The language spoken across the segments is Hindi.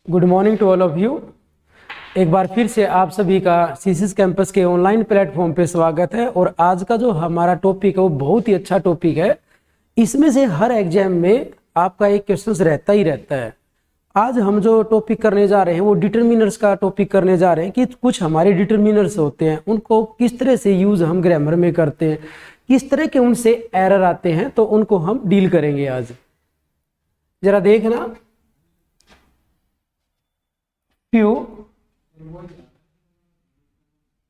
Good morning to all of you. एक बार फिर से आप सभी का सीसीएस कैंपस के ऑनलाइन प्लेटफॉर्म पे स्वागत है। और आज का जो हमारा टॉपिक है वो बहुत ही अच्छा टॉपिक है। इसमें से हर एग्जाम में आपका एक क्वेश्चन रहता ही रहता है। आज हम जो टॉपिक करने जा रहे हैं वो डिटरमिनर्स का टॉपिक करने जा रहे हैं कि कुछ हमारे डिटरमिनर्स होते हैं, उनको किस तरह से यूज हम ग्रामर में करते हैं, किस तरह के उनसे एरर आते हैं, तो उनको हम डील करेंगे आज। जरा देखना, few,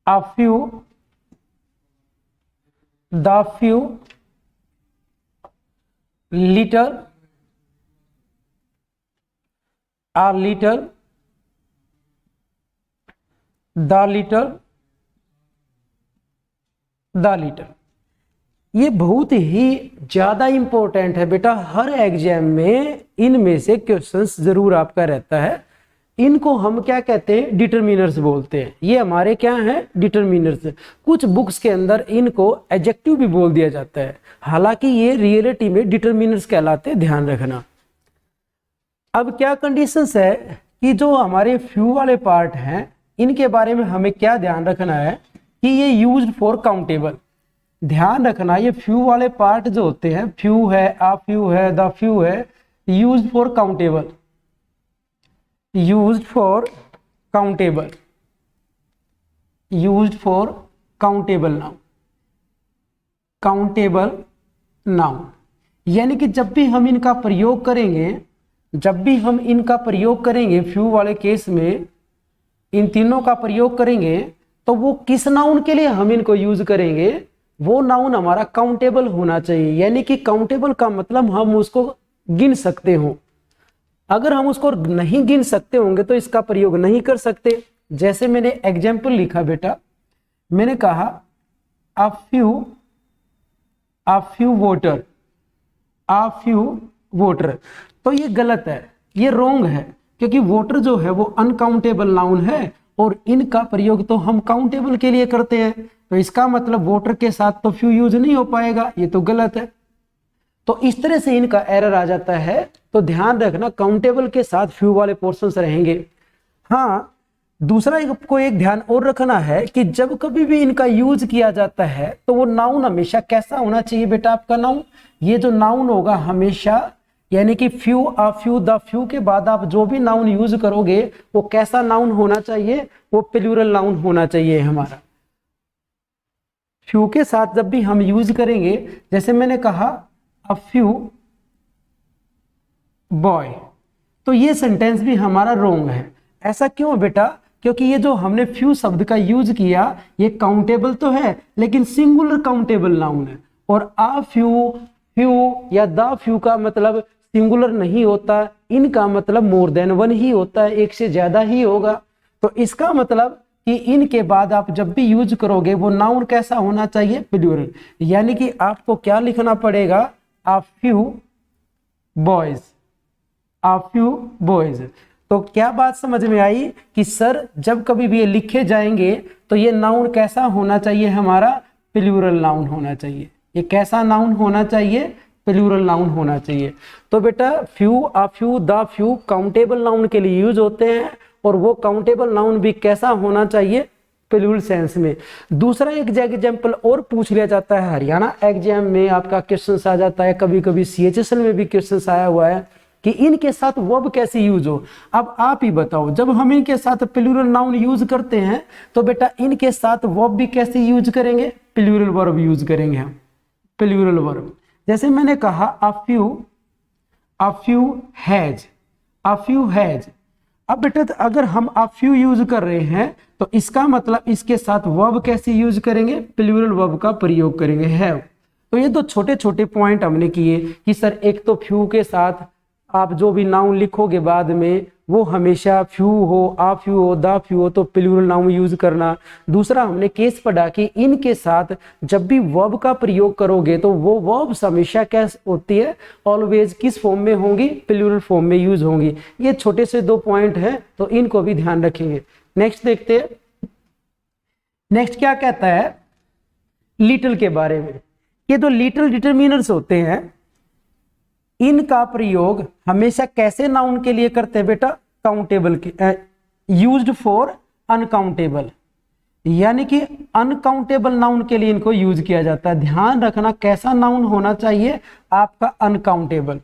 a few, the few, little, a little, the little, the little। ये बहुत ही ज्यादा इंपॉर्टेंट है बेटा। हर एग्जाम में इनमें से क्वेश्चंस जरूर आपका रहता है। इनको हम क्या कहते हैं? डिटरमिनर्स बोलते हैं। ये हमारे क्या हैं? डिटरमिनर्स। कुछ बुक्स के अंदर इनको एडजेक्टिव भी बोल दिया जाता है, हालांकि ये रियलिटी में डिटरमिनर्स कहलाते हैं, ध्यान रखना। अब क्या कंडीशंस है कि जो हमारे फ्यू वाले पार्ट हैं इनके बारे में हमें क्या ध्यान रखना है कि ये यूज्ड फॉर काउंटेबल। ध्यान रखना, ये फ्यू वाले पार्ट जो होते हैं, फ्यू है, आ फ्यू है, द फ्यू है, used for countable, used for countable, used for countable noun, countable noun। यानी कि जब भी हम इनका प्रयोग करेंगे, फ्यू वाले केस में इन तीनों का प्रयोग करेंगे, तो वो किस नाउन के लिए हम इनको यूज करेंगे? वो नाउन हमारा काउंटेबल होना चाहिए। यानी कि काउंटेबल का मतलब हम उसको गिन सकते हो। अगर हम उसको नहीं गिन सकते होंगे तो इसका प्रयोग नहीं कर सकते। जैसे मैंने एग्जाम्पल लिखा बेटा, मैंने कहा a few water, a few water, तो ये गलत है, ये रॉन्ग है, क्योंकि वाटर जो है वो अनकाउंटेबल नाउन है और इनका प्रयोग तो हम काउंटेबल के लिए करते हैं। तो इसका मतलब वाटर के साथ तो फ्यू यूज नहीं हो पाएगा, ये तो गलत है। तो इस तरह से इनका एरर आ जाता है। तो ध्यान रखना, काउंटेबल के साथ फ्यू वाले पोर्शंस रहेंगे। हाँ, दूसरा आपको एक ध्यान और रखना है कि जब कभी भी इनका यूज किया जाता है तो वो नाउन हमेशा कैसा होना चाहिए बेटा? आपका नाउन, ये जो नाउन होगा हमेशा, यानी कि few, uh few, the few के बाद आप जो भी नाउन यूज करोगे वो कैसा नाउन होना चाहिए? वो प्लूरल नाउन होना चाहिए हमारा। फ्यू के साथ जब भी हम यूज करेंगे, जैसे मैंने कहा a few boy, तो ये सेंटेंस भी हमारा रॉन्ग है। ऐसा क्यों बेटा? क्योंकि ये जो हमने फ्यू शब्द का यूज किया ये काउंटेबल तो है लेकिन सिंगुलर काउंटेबल नाउन है। और आ फ्यू, फ्यू या द फ्यू का मतलब सिंगुलर नहीं होता, इनका मतलब मोर देन वन ही होता है, एक से ज्यादा ही होगा। तो इसका मतलब कि इनके बाद आप जब भी यूज करोगे वो नाउन कैसा होना चाहिए? प्लूरल। यानी कि आपको क्या लिखना पड़ेगा? a few boys, a few boys। तो क्या बात समझ में आई कि सर जब कभी भी ये लिखे जाएंगे तो ये नाउन कैसा होना चाहिए? हमारा प्लूरल नाउन होना चाहिए। ये कैसा नाउन होना चाहिए? प्लूरल नाउन होना चाहिए। तो बेटा few, uh few, the few countable noun के लिए यूज होते हैं और वो काउंटेबल नाउन भी कैसा होना चाहिए? प्लूरल सेंस में। दूसरा एक एग्जाम्पल और पूछ लिया जाता है, हरियाणा एग्जाम में आपका क्वेश्चन आ जाता है, कभी कभी CHSL में भी क्वेश्चन आया हुआ है कि इनके साथ वर्ब कैसे यूज हो। अब आप ही बताओ, जब हम इनके साथ प्लूरल नाउन यूज करते हैं तो बेटा इनके साथ वर्ब भी कैसे यूज करेंगे? प्लूरल वर्ब यूज करेंगे हम, प्लूरल वर्ब। जैसे मैंने कहा a few has, a few has. अब बेटा अगर हम a few यूज कर रहे हैं तो इसका मतलब इसके साथ वर्ब कैसे यूज करेंगे? प्लूरल वर्ब का प्रयोग करेंगे, हैव। तो ये दो छोटे छोटे पॉइंट हमने किए कि सर एक तो फ्यू के साथ आप जो भी नाउन लिखोगे बाद में वो हमेशा फ्यू हो, आ फ्यू हो, द फ्यू हो, तो प्लूरल नाउन यूज करना। दूसरा हमने केस पढ़ा कि इनके साथ जब भी वर्ब का प्रयोग करोगे तो वो वर्ब्स हमेशा क्या होती है? ऑलवेज किस फॉर्म में होंगी? प्लूरल फॉर्म में यूज होंगी। ये छोटे से दो पॉइंट हैं, तो इनको भी ध्यान रखेंगे। नेक्स्ट देखते हैं, नेक्स्ट क्या कहता है लिटिल के बारे में। ये जो लिटिल डिटरमिनर्स होते हैं इनका प्रयोग हमेशा कैसे नाउन के लिए करते हैं बेटा? अनकाउंटेबल के यूज्ड फॉर अनकाउंटेबल, यानी कि अनकाउंटेबल नाउन के लिए इनको यूज किया जाता है। ध्यान रखना कैसा नाउन होना चाहिए आपका, अनकाउंटेबल।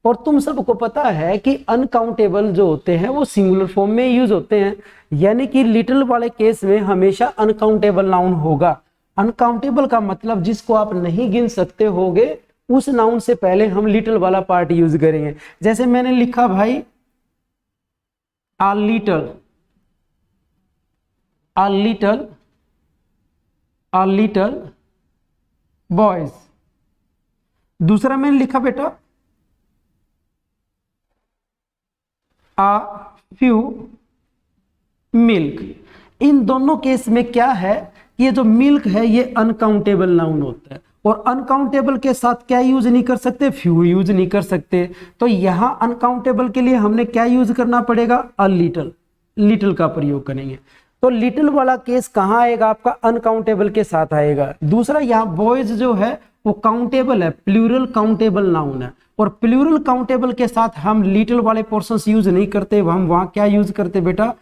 और तुम सबको पता है कि अनकाउंटेबल जो होते हैं वो सिंगुलर फॉर्म में यूज होते हैं, यानी कि लिटिल वाले केस में हमेशा अनकाउंटेबल नाउन होगा। अनकाउंटेबल का मतलब जिसको आप नहीं गिन सकते होगे, उस नाउन से पहले हम लिटिल वाला पार्ट यूज करेंगे। जैसे मैंने लिखा भाई a little boys। दूसरा मैंने लिखा बेटा a few milk। इन दोनों केस में क्या है, ये जो मिल्क है ये अनकाउंटेबल नाउन होता है, और अनकाउंटेबल के साथ क्या यूज नहीं कर सकते, फ्यू यूज नहीं कर सकते। तो यहां अनकाउंटेबल के लिए हमने क्या यूज करना पड़ेगा, अ लिटिल का प्रयोग करेंगे। तो लिटिल वाला केस कहां आएगा आपका, अनकाउंटेबल के साथ आएगा। दूसरा यहाँ बॉयज जो है वो काउंटेबल है, प्लूरल काउंटेबल नाउन है, और प्लूरल काउंटेबल के साथ हम लिटिल वाले पोर्शंस यूज नहीं करते, हम वहां क्या यूज करते बेटा,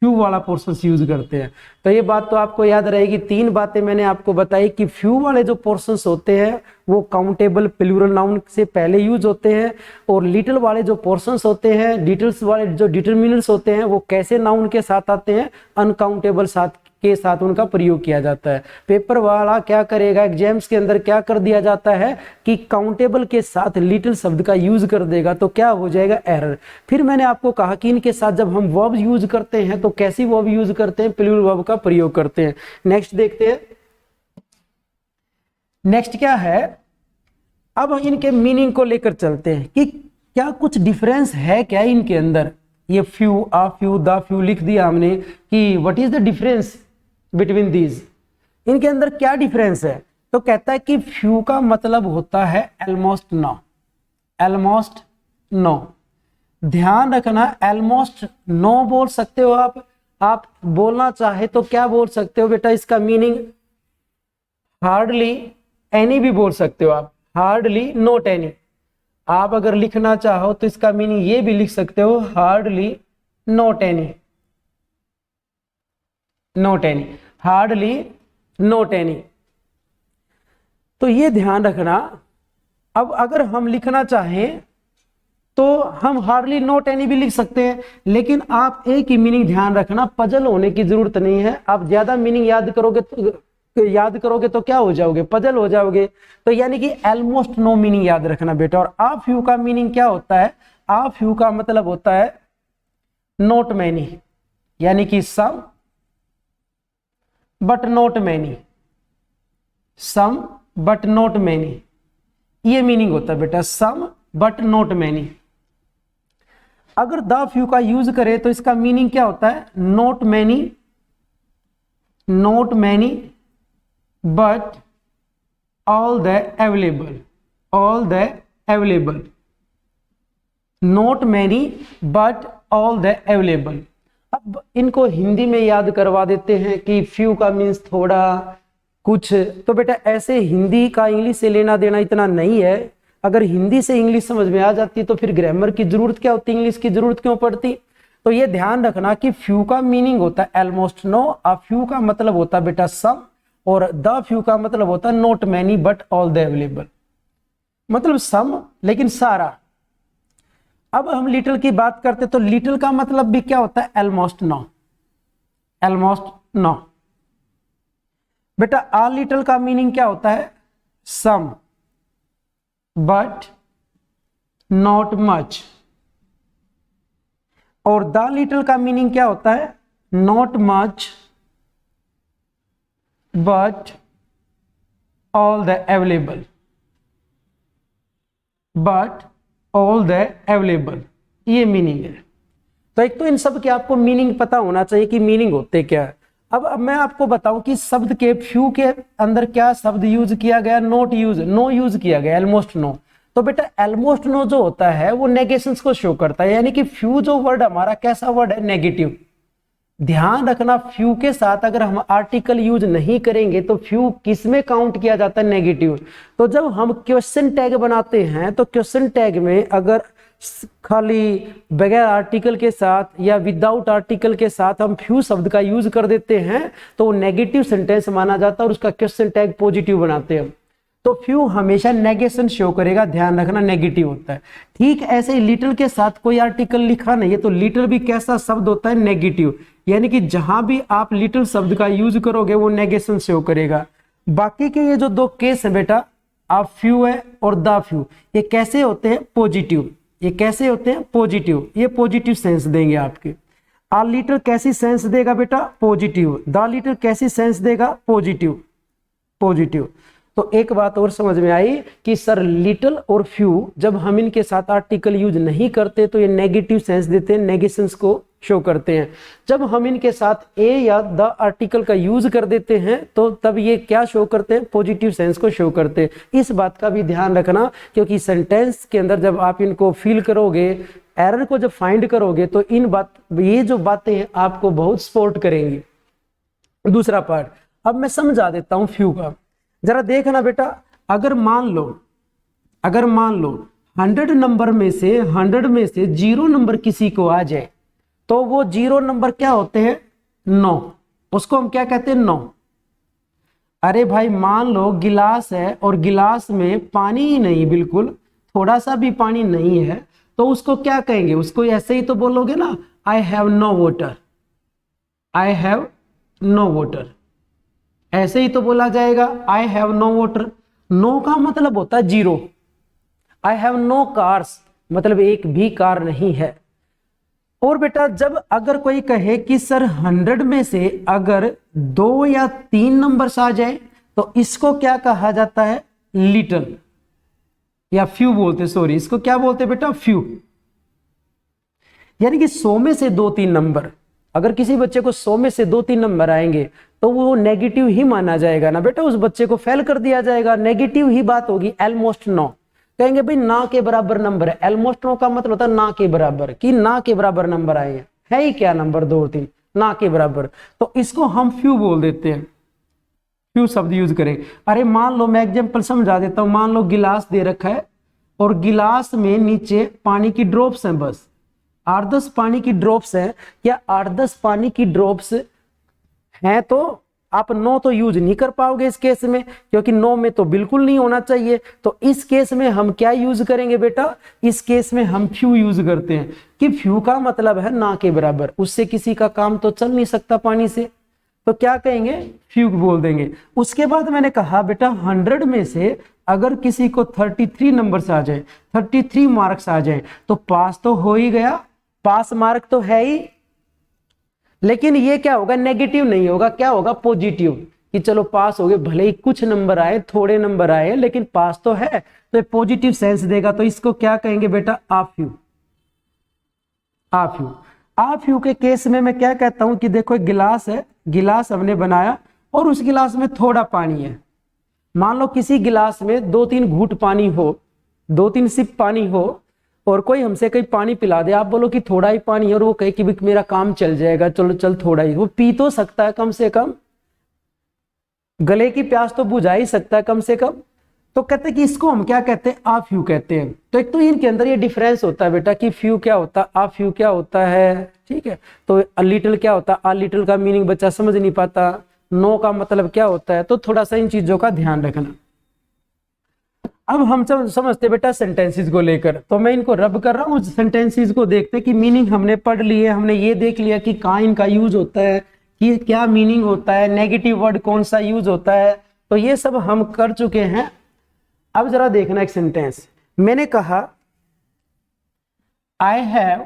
फ्यू वाला पोर्शंस यूज करते हैं। तो ये बात तो आपको याद रहेगी। तीन बातें मैंने आपको बताई कि फ्यू वाले जो पोर्शंस होते हैं वो काउंटेबल प्लूरल नाउन से पहले यूज होते हैं, और लिटिल वाले जो पोर्शंस होते हैं, डिटेल्स वाले जो डिटरमिनर्स होते हैं वो कैसे नाउन के साथ आते हैं, अनकाउंटेबल के साथ उनका प्रयोग किया जाता है। पेपर वाला क्या करेगा, एग्जाम्स के अंदर क्या कर दिया जाता है कि काउंटेबल के साथ लिटिल शब्द का यूज कर देगा, तो क्या हो जाएगा, एरर। फिर मैंने आपको कहा कि इनके साथ जब हम वर्ब यूज करते हैं तो कैसी वर्ब यूज करते हैं, प्लूरल वर्ब का प्रयोग करते हैं। नेक्स्ट देखते हैं, नेक्स्ट क्या है, अब इनके मीनिंग को लेकर चलते हैं कि क्या कुछ डिफरेंस है क्या इनके अंदर। ये few, uh few, the few लिख दिया हमने कि what is the difference between these, इनके अंदर क्या डिफरेंस है। तो कहता है कि फ्यू का मतलब होता है ऑलमोस्ट नो, ऑलमोस्ट नो। ध्यान रखना, ऑलमोस्ट नो बोल सकते हो आप बोलना चाहे तो क्या बोल सकते हो बेटा, इसका मीनिंग हार्डली एनी भी बोल सकते हो आप, हार्डली नॉट एनी। आप अगर लिखना चाहो तो इसका मीनिंग ये भी लिख सकते हो, hardly not any, not any, hardly not any. तो ये ध्यान रखना। अब अगर हम लिखना चाहें तो हम हार्डली नॉट एनी भी लिख सकते हैं, लेकिन आप एक ही मीनिंग ध्यान रखना, पजल होने की जरूरत नहीं है। आप ज्यादा मीनिंग याद करोगे तो क्या हो जाओगे, पजल हो जाओगे। तो यानी कि ऑलमोस्ट नो मीनिंग याद रखना बेटा। और आ फ्यू का मीनिंग क्या होता है, आ फ्यू का मतलब होता है नॉट मैनी, यानी कि some but not many, some but not many, ये मीनिंग होता है बेटा, सम बट नॉट मैनी। अगर द फ्यू का यूज करें तो इसका मीनिंग क्या होता है, not many, not many but all the available, all the available, not many but all the available. अब इनको हिंदी में याद करवा देते हैं कि फ्यू का मीन्स थोड़ा कुछ। तो बेटा ऐसे हिंदी का इंग्लिश से लेना देना इतना नहीं है। अगर हिंदी से इंग्लिश समझ में आ जाती तो फिर ग्रामर की जरूरत क्या होती, इंग्लिश की जरूरत क्यों पड़ती। तो ये ध्यान रखना कि फ्यू का मीनिंग होता है ऑलमोस्ट नो, आ फ्यू का मतलब होता है बेटा सम, और द फ्यू का मतलब होता है not many but all the available, मतलब सम लेकिन सारा। अब हम लिटिल की बात करते तो लिटिल का मतलब भी क्या होता है, ऑलमोस्ट नो, ऑलमोस्ट नो। बेटा आ लिटिल का मीनिंग क्या होता है, सम बट नॉट मच, और द लिटिल का मीनिंग क्या होता है, not much but all the available, but all the available, ये मीनिंग है। तो एक तो इन सब के आपको मीनिंग पता होना चाहिए कि मीनिंग होते क्या है। अब मैं आपको बताऊं कि शब्द के फ्यू के अंदर क्या शब्द यूज किया गया, नॉट यूज, नो यूज किया गया, ऑलमोस्ट नो। तो बेटा ऑलमोस्ट नो जो होता है वो नेगेशंस को शो करता है, यानी कि फ्यू जो वर्ड हमारा कैसा वर्ड है, नेगेटिव। ध्यान रखना फ्यू के साथ अगर हम आर्टिकल यूज नहीं करेंगे तो फ्यू किस में काउंट किया जाता है, नेगेटिव। तो जब हम क्वेश्चन टैग बनाते हैं तो क्वेश्चन टैग में अगर खाली बगैर आर्टिकल के साथ या विदाउट आर्टिकल के साथ हम फ्यू शब्द का यूज कर देते हैं तो वो नेगेटिव सेंटेंस माना जाता है और उसका क्वेश्चन टैग पॉजिटिव बनाते हैं। तो फ्यू हमेशा नेगेशन शो करेगा, ध्यान रखना नेगेटिव होता है। ठीक ऐसे ही लिटिल के साथ कोई आर्टिकल लिखा नहीं है तो लिटिल भी कैसा शब्द होता है, नेगेटिव, यानी कि जहां भी आप लिटिल शब्द का यूज करोगे वो नेगेशन शो करेगा। बाकी के ये जो दो केस है बेटा, आप फ्यू है और द फ्यू, ये कैसे होते हैं, पॉजिटिव। ये कैसे होते हैं, पॉजिटिव, ये पॉजिटिव सेंस देंगे आपके। आ लिटिल कैसी सेंस देगा बेटा, पॉजिटिव। द लिटिल कैसी सेंस देगा, पॉजिटिव, पॉजिटिव। तो एक बात और समझ में आई कि सर लिटिल और फ्यू जब हम इनके साथ आर्टिकल यूज नहीं करते तो ये नेगेटिव सेंस देते हैं, नेगेशंस को शो करते हैं। जब हम इनके साथ ए या द आर्टिकल का यूज कर देते हैं तो तब ये क्या शो करते हैं, पॉजिटिव सेंस को शो करते हैं। इस बात का भी ध्यान रखना, क्योंकि सेंटेंस के अंदर जब आप इनको फील करोगे, एरर को जब फाइंड करोगे तो ये जो बातें हैं आपको बहुत सपोर्ट करेंगी। दूसरा पार्ट अब मैं समझा देता हूं फ्यू का, जरा देखना बेटा। अगर मान लो 100 नंबर में से 0 नंबर किसी को आ जाए तो वो 0 नंबर क्या होते हैं, 9, उसको हम क्या कहते हैं, 9। अरे भाई मान लो गिलास है और गिलास में पानी ही नहीं, बिल्कुल थोड़ा सा भी पानी नहीं है, तो उसको क्या कहेंगे, उसको ऐसे ही तो बोलोगे ना, I have no water, I have no water, ऐसे ही तो बोला जाएगा, I have no water. No का मतलब होता है 0। आई हैव नो कार्स मतलब एक भी कार नहीं है। और बेटा जब अगर कोई कहे कि सर 100 में से अगर 2 या 3 नंबर्स आ जाए तो इसको क्या कहा जाता है, लिटिल या फ्यू बोलते, सॉरी इसको क्या बोलते बेटा, फ्यू। यानी कि 100 में से 2-3 नंबर, अगर किसी बच्चे को 100 में से 2-3 नंबर आएंगे तो वो नेगेटिव ही माना जाएगा ना बेटा, उस बच्चे को फेल कर दिया जाएगा, नेगेटिव ही बात होगी। ऑलमोस्ट 9 कहेंगे भाई ना के बराबर नंबर है, ऑलमोस्ट 9 का मतलब होता है ना के बराबर, कि ना के बराबर नंबर आए हैं, है ही क्या नंबर 2 और 3, ना के बराबर, तो इसको हम फ्यू बोल देते हैं, फ्यू शब्द यूज करें। अरे मान लो मैं एग्जांपल समझा देता हूं, मान लो गिलास दे रखा है और गिलास में नीचे पानी की ड्रॉप्स हैं, बस 8-10 पानी की ड्रॉप्स हैं, या 8-10 पानी की ड्रॉप्स हैं, तो आप 9 तो यूज नहीं कर पाओगे इस केस में, क्योंकि 9 में तो बिल्कुल नहीं होना चाहिए। तो इस केस में हम क्या यूज करेंगे बेटा, इस केस में हम फ्यू यूज करते हैं, कि फ्यू का मतलब है ना के बराबर, उससे किसी का काम तो चल नहीं सकता पानी से, तो क्या कहेंगे, फ्यू बोल देंगे। उसके बाद मैंने कहा बेटा 100 में से अगर किसी को 33 नंबर आ जाए, 33 मार्क्स आ जाए तो पास तो हो ही गया, पास मार्क तो है ही, लेकिन ये क्या होगा, नेगेटिव नहीं होगा, क्या होगा, पॉजिटिव, कि चलो पास हो गए, भले ही कुछ नंबर आए, थोड़े नंबर आए, लेकिन पास तो है, तो पॉजिटिव सेंस देगा। तो इसको क्या कहेंगे बेटा, आफ्यू। आफ्यू आफ्यू के केस में मैं क्या कहता हूं कि देखो एक गिलास है, गिलास हमने बनाया और उस गिलास में थोड़ा पानी है। मान लो किसी गिलास में 2-3 घूंट पानी हो, 2-3 सिप पानी हो, और कोई हमसे कहीं पानी पिला दे, आप बोलो कि थोड़ा ही पानी है, और वो कहे कि मेरा काम चल जाएगा, चलो चल थोड़ा ही, वो पी तो सकता है कम से कम, गले की प्यास तो बुझा ही सकता है कम से कम। तो कहते हैं कि इसको हम क्या कहते हैं, आ फ्यू कहते हैं। तो एक तो इनके अंदर ये डिफरेंस होता है बेटा कि फ्यू क्या होता है, आ फ्यू क्या होता है, ठीक है। तो अ लिटिल क्या होता है, आ लिटिल का मीनिंग बच्चा समझ नहीं पाता, नो का मतलब क्या होता है, तो थोड़ा सा इन चीजों का ध्यान रखना। अब हम समझते बेटा सेंटेंसेस को लेकर, तो मैं इनको रब कर रहा हूँ, सेंटेंसेस को देखते कि मीनिंग हमने पढ़ लिए, हमने ये देख लिया कि कहाँ इनका यूज होता है, कि क्या मीनिंग होता है, नेगेटिव वर्ड कौन सा यूज होता है, तो ये सब हम कर चुके हैं। अब जरा देखना एक सेंटेंस, मैंने कहा आई हैव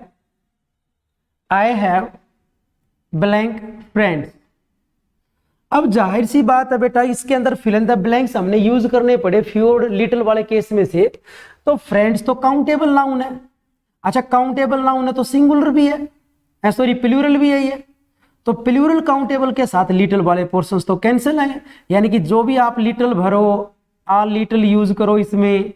ब्लैंक फ्रेंड्स। अब जाहिर सी बात है बेटा इसके अंदर फिल इन द ब्लैंक्स हमने यूज करने पड़े फ्यू और लिटिल वाले केस में से। तो फ्रेंड्स तो काउंटेबल नाउन है, अच्छा काउंटेबल नाउन है तो सिंगुलर भी है, सॉरी प्लूरल भी है ये, तो प्लूरल काउंटेबल के साथ लिटिल वाले पोर्शंस तो कैंसिल हैं, यानी कि जो भी आप लिटिल भरो, आ लिटिल यूज करो इसमें,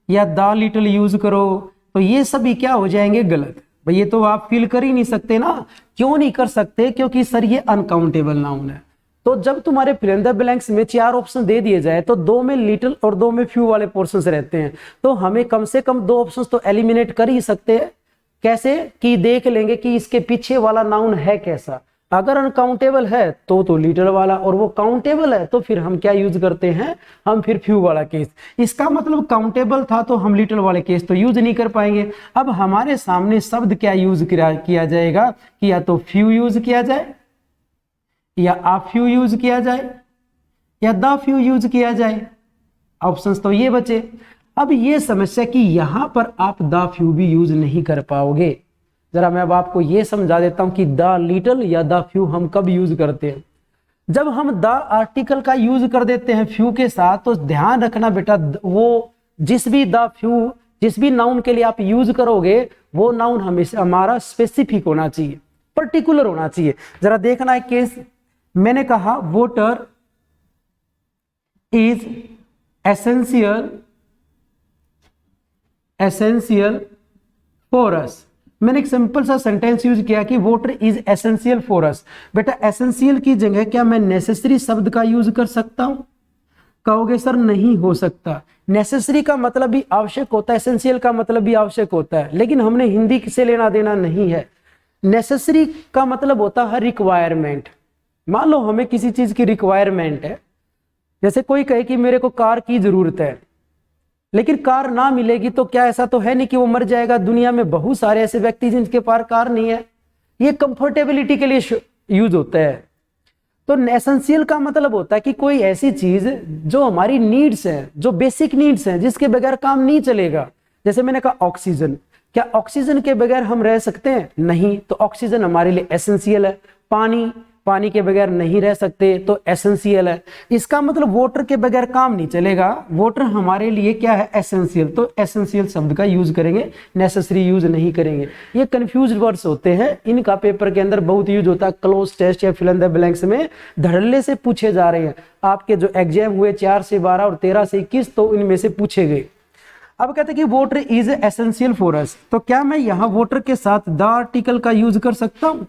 या द लिटिल यूज करो, तो ये सभी क्या हो जाएंगे, गलत। भाई ये तो आप फील कर ही नहीं सकते ना, क्यों नहीं कर सकते, क्योंकि सर ये अनकाउंटेबल नाउन है। तो जब तुम्हारे फिल इन द ब्लैंक्स में 4 ऑप्शन दे दिए जाए तो 2 में लिटिल और 2 में फ्यू वाले पोर्शंस रहते हैं, तो हमें कम से कम 2 ऑप्शंस तो एलिमिनेट कर ही सकते हैं। कैसे कि देख लेंगे कि इसके पीछे वाला नाउन है कैसा। अगर अनकाउंटेबल है तो लिटिल वाला, और वो काउंटेबल है तो फिर हम क्या यूज करते हैं, हम फिर फ्यू वाला केस। इसका मतलब काउंटेबल था तो हम लिटिल वाले केस तो यूज नहीं कर पाएंगे। अब हमारे सामने शब्द क्या यूज किया जाएगा कि या तो फ्यू यूज किया जाए, या आ फ्यू यूज किया जाए, या द फ्यू यूज किया जाए। ऑप्शंस तो ये बचे। अब ये समस्या कि यहां पर आप द फ्यू भी यूज नहीं कर पाओगे। जरा मैं अब आपको ये समझा देता हूं कि द लिटिल या द फ्यू हम कब यूज करते हैं। जब हम द आर्टिकल का यूज कर देते हैं फ्यू के साथ, तो ध्यान रखना बेटा, वो जिस भी द फ्यू, जिस भी नाउन के लिए आप यूज करोगे, वो नाउन हमेशा हमारा स्पेसिफिक होना चाहिए, पर्टिकुलर होना चाहिए। जरा देखना है केस, मैंने कहा water is essential for us. मैंने एक सिंपल सा सेंटेंस यूज किया कि water is essential for us. बेटा एसेंशियल की जगह क्या मैं नेसेसरी शब्द का यूज कर सकता हूं? कहोगे सर नहीं हो सकता। नेसेसरी का मतलब भी आवश्यक होता है, एसेंशियल का मतलब भी आवश्यक होता है, लेकिन हमने हिंदी से लेना देना नहीं है। नेसेसरी का मतलब होता है रिक्वायरमेंट। मान लो हमें किसी चीज की रिक्वायरमेंट है, जैसे कोई कहे कि मेरे को कार की जरूरत है, लेकिन कार ना मिलेगी तो क्या ऐसा तो है नहीं कि वो मर जाएगा। दुनिया में बहुत सारे ऐसे व्यक्ति जिनके पास कार नहीं है। ये कंफर्टेबिलिटी के लिए यूज होता है। तो एसेंशियल का मतलब होता है कि कोई ऐसी चीज जो हमारी नीड्स है, जो बेसिक नीड्स हैं, जिसके बगैर काम नहीं चलेगा। जैसे मैंने कहा ऑक्सीजन, क्या ऑक्सीजन के बगैर हम रह सकते हैं? नहीं, तो ऑक्सीजन हमारे लिए एसेंशियल है। पानी के बगैर नहीं रह सकते, तो एसेंशियल है। इसका मतलब वाटर के बगैर काम नहीं चलेगा, वाटर हमारे लिए क्या है? एसेंशियल। तो एसेंशियल शब्द का यूज करेंगे, नेसेसरी यूज नहीं करेंगे। ये कंफ्यूज वर्ड्स होते हैं, इनका पेपर के अंदर बहुत यूज होता है। क्लोज टेस्ट या फिल इन द ब्लैंक्स में धड़ल्ले से पूछे जा रहे हैं। आपके जो एग्जाम हुए 4 से 12 और 13 से 21, तो इनमें से पूछे गए। अब कहते हैं कि water is essential for us, तो क्या मैं यहां वाटर के साथ द आर्टिकल का यूज कर सकता हूं?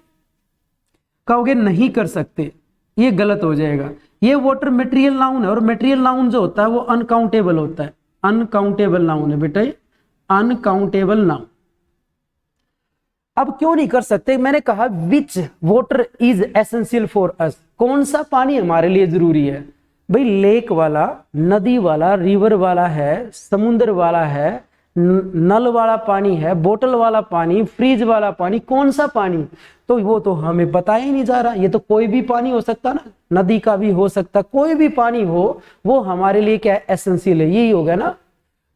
कहोगे नहीं कर सकते, ये गलत हो जाएगा। ये वाटर मटेरियल नाउन है, और मटेरियल नाउन जो होता है वो अनकाउंटेबल होता है। अनकाउंटेबल नाउन है बेटा, अनकाउंटेबल नाउन। अब क्यों नहीं कर सकते? मैंने कहा which water is essential for us, कौन सा पानी हमारे लिए जरूरी है? भाई लेक वाला, नदी वाला, रिवर वाला है, समुद्र वाला है, नल वाला पानी है, बोतल वाला पानी, फ्रिज वाला पानी, कौन सा पानी? तो वो तो हमें पता ही नहीं जा रहा। ये तो कोई भी पानी हो सकता ना, नदी का भी हो सकता, कोई भी पानी हो, वो हमारे लिए क्या है? एसेंशियल है। यही होगा ना।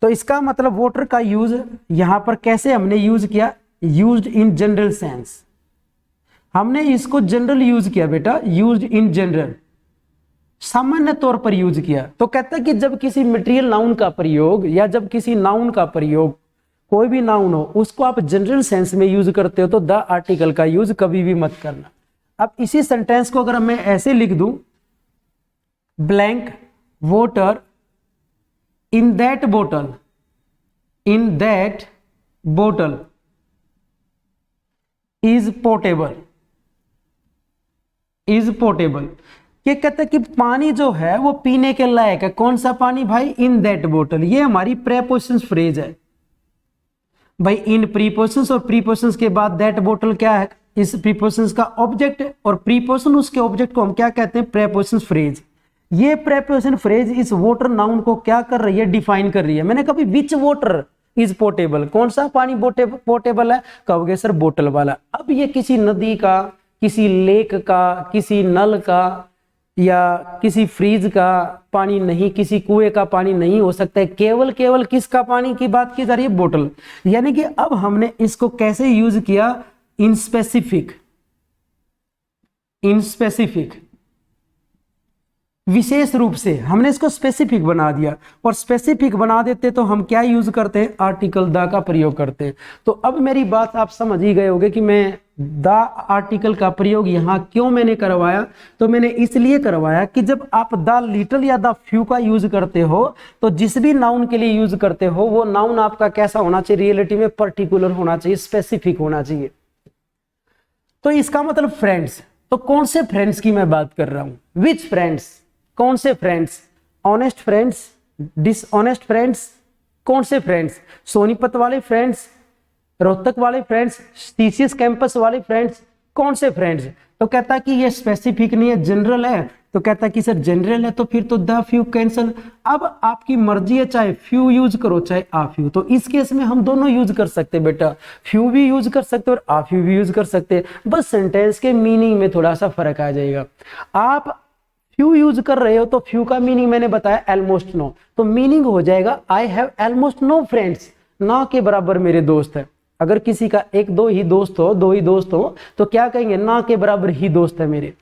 तो इसका मतलब वाटर का यूज यहां पर कैसे हमने यूज किया? Used in general sense. हमने इसको जनरल यूज किया बेटा, यूज्ड इन जनरल, सामान्य तौर पर यूज किया। तो कहता है कि जब किसी मटेरियल नाउन का प्रयोग, या जब किसी नाउन का प्रयोग, कोई भी नाउन हो, उसको आप जनरल सेंस में यूज करते हो, तो द आर्टिकल का यूज कभी भी मत करना। अब इसी सेंटेंस को अगर मैं ऐसे लिख दूं, ब्लैंक वाटर इन दैट बोतल, इन दैट बोतल इज पोर्टेबल, इज पोर्टेबल। ये कहते हैं कि पानी जो है वो पीने के लायक है। कौन सा पानी भाई? इन दैट बोतल। ये हमारी प्रेपोजिशन फ्रेज है भाई। इन प्रीपोजिशंस और प्रीपोजिशंस के बाद दैट बोतल क्या है? इस प्रीपोजिशंस का ऑब्जेक्ट है, और प्रीपोजिशन उसके ऑब्जेक्ट को हम क्या कहते हैं? Preposition phrase. ये प्रेपोजिशन फ्रेज इस वाटर नाउन को क्या कर रही है? डिफाइन कर रही है। मैंने कभी विच वाटर इज पोर्टेबल, कौन सा पानी पोर्टेबल है? कहोगे सर बोतल वाला। अब ये किसी नदी का, किसी लेक का, किसी नल का, या किसी फ्रीज का पानी नहीं, किसी कुएं का पानी नहीं हो सकता है। केवल किसका पानी की बात की जा रही है? बोतल। यानी कि अब हमने इसको कैसे यूज किया? इन स्पेसिफिक, इन स्पेसिफिक, विशेष रूप से हमने इसको स्पेसिफिक बना दिया। और स्पेसिफिक बना देते तो हम क्या यूज करते हैं? आर्टिकल द का प्रयोग करते हैं। तो अब मेरी बात आप समझ ही गए होंगे कि मैं द आर्टिकल का प्रयोग यहां क्यों मैंने करवाया। तो मैंने इसलिए करवाया कि जब आप द लिटिल या द फ्यू का यूज करते हो, तो जिस भी नाउन के लिए यूज करते हो, वो नाउन आपका कैसा होना चाहिए? रियलिटी में पर्टिकुलर होना चाहिए, स्पेसिफिक होना चाहिए। तो इसका मतलब फ्रेंड्स, तो कौन से फ्रेंड्स की मैं बात कर रहा हूं, विच फ्रेंड्स, कौन से friends, honest friends, dishonest friends, कौन से फ्रेंड्स, सोनीपत वाले फ्रेंड्स, रोहतक वाले फ्रेंड्स, टीसीएस कैंपस वाले फ्रेंड्स, कौन से फ्रेंड्स। तो कहता है कि ये स्पेसिफिक नहीं है, जनरल है। तो कहता है कि सर जनरल है तो फिर तो द फ्यू कैंसल। अब आपकी मर्जी है, चाहे फ्यू यूज करो चाहे आ फ्यू। तो इस केस में हम दोनों यूज कर सकते हैं बेटा, फ्यू भी यूज कर सकते और आ फ्यू भी यूज कर सकते हैं। बस सेंटेंस के मीनिंग में थोड़ा सा फर्क आ जाएगा। आप फ्यू यूज कर रहे हो तो फ्यू का मीनिंग मैंने बताया ऑलमोस्ट नो, तो मीनिंग हो जाएगा I have almost no friends, ना के बराबर मेरे दोस्त है। अगर किसी का एक दो ही दोस्त हो तो क्या कहेंगे, ना के बराबर ही दोस्त है मेरे।